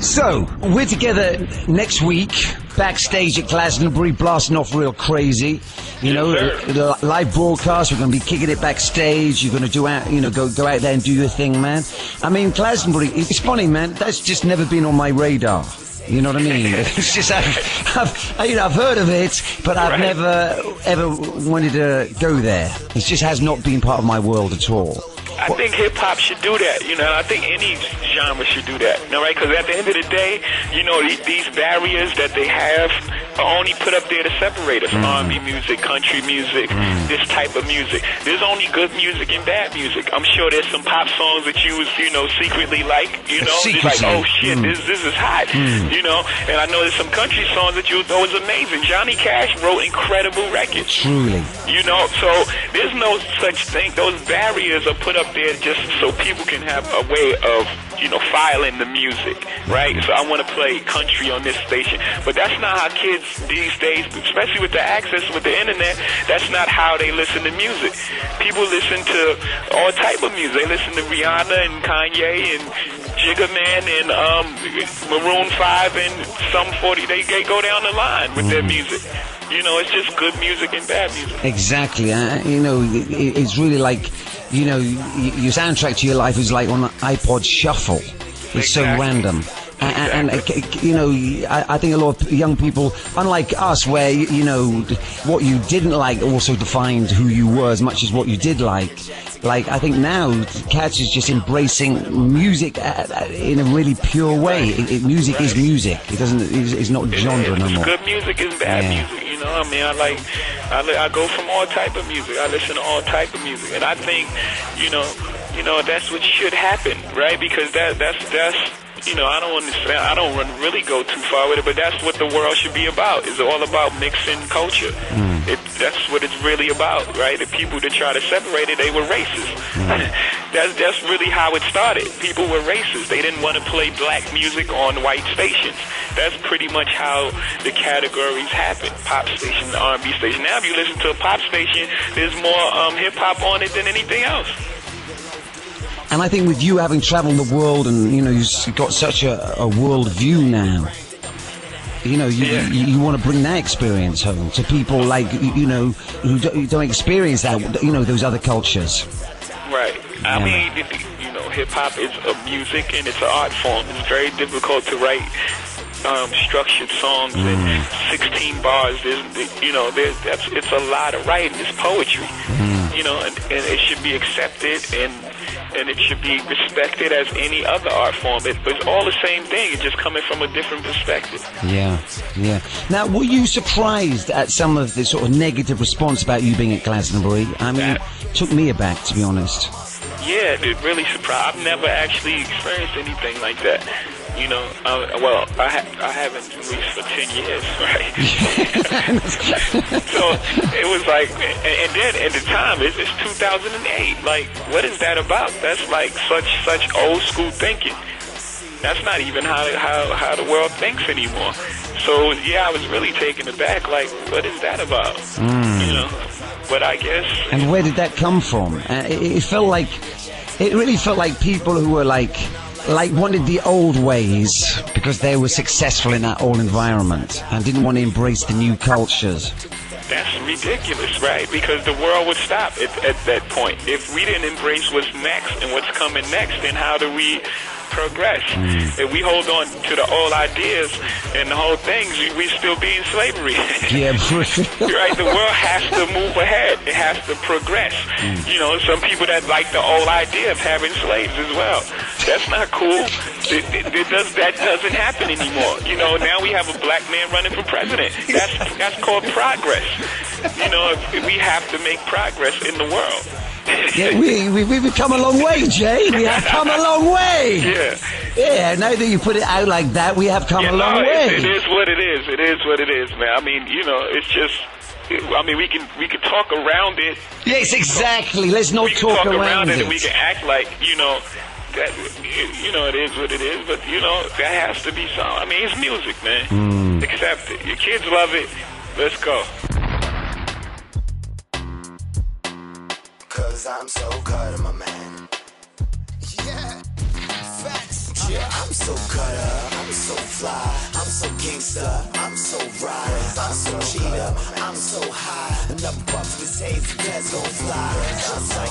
So, we're together next week, backstage at Glastonbury, blasting off real crazy. You know, the live broadcast, we're going to be kicking it backstage. You're going to do out, you know, go out there and do your thing, man. I mean, Glastonbury, it's funny, man, that's just never been on my radar. You know what I mean? It's just, I've heard of it, but I've never, ever wanted to go there. It just has not been part of my world at all. I think hip-hop should do that, you know, and I think any genre should do that, you know, right? Because at the end of the day, you know, these barriers that they have are only put up there to separate us. R&B music, country music, this type of music. There's only good music and bad music. I'm sure there's some pop songs that you know, secretly like, you know, just like, oh shit, this is hot, you know, and I know there's some country songs that you thought was amazing. Johnny Cash wrote incredible records. Truly. You know, so there's no such thing. Those barriers are put up there just so people can have a way of, you know, filing the music, right? So I want to play country on this station, but that's not how kids these days, especially with the access with the internet, that's not how they listen to music. People listen to all type of music. They listen to Rihanna and Kanye and Jigga Man and Maroon 5 and some 40. They go down the line with their music. You know, it's just good music and bad music. Exactly. You know, it's really like, you know, your soundtrack to your life is like on an iPod shuffle. It's so random. And you know, I think a lot of young people, unlike us, where, you know, what you didn't like also defined who you were as much as what you did like. Like, I think now Cats is just embracing music in a really pure way. Music is music. It doesn't. It's not genre no more. Good music is bad music. You know, I mean, I go from all type of music. I listen to all type of music, and I think, you know, that's what should happen, right? Because that's. You know, I don't understand. I don't really go too far with it, but that's what the world should be about. It's all about mixing culture. That's what it's really about, right? The people that try to separate it, they were racist. That's really how it started. People were racist. They didn't want to play black music on white stations. That's pretty much how the categories happen. Pop station, R&B station. Now, if you listen to a pop station, there's more hip-hop on it than anything else. And I think with you having traveled the world and, you know, you've got such a world view now, you know, you want to bring that experience home to people like, you know, who don't experience that, you know, those other cultures. Right. I mean, you know, hip-hop is a music and it's an art form. It's very difficult to write structured songs and 16 bars. You know, it's a lot of writing. It's poetry. You know, and it should be accepted and it should be respected as any other art form. It's all the same thing. It's just coming from a different perspective. Yeah. Now, were you surprised at some of the sort of negative response about you being at Glastonbury? I mean, it took me aback, to be honest. Yeah, it really surprised. I've never actually experienced anything like that. You know, well, I haven't released for 10 years, right? So it was like, and then at the time, it's 2008. Like, what is that about? That's like such old school thinking. That's not even how the world thinks anymore. So yeah, I was really taken aback. Like, what is that about? You know, but I guess. And where did that come from? It really felt like people who were like wanted the old ways because they were successful in that old environment and didn't want to embrace the new cultures. That's ridiculous, right? Because the world would stop at that point. If we didn't embrace what's next and what's coming next, then how do we progress? If we hold on to the old ideas and the whole things, we still be in slavery. Yeah, right? The world has to move ahead. It has to progress. You know, some people that like the old idea of having slaves as well. That's not cool. That doesn't happen anymore. You know, now we have a black man running for president. That's called progress. You know, we have to make progress in the world. Yeah, we've come a long way, Jay. We have come a long way. Yeah, now that you put it out like that, we have come a long way. It is what it is. It is what it is, man. I mean, you know, it's just. I mean, we can talk around it. Yes, exactly. Let's not talk around it. And we can act like, you know, that, you know, it is what it is. But you know, there has to be some. I mean, it's music, man. Accept it. Your kids love it. Let's go. 'Cause I'm so good, my man. Yeah, facts. Yeah. I'm so gutter, I'm so fly, I'm so gangster, I'm so rider, I'm so cheater, I'm so high. Enough puff this haze, the gas gon' fly. Just like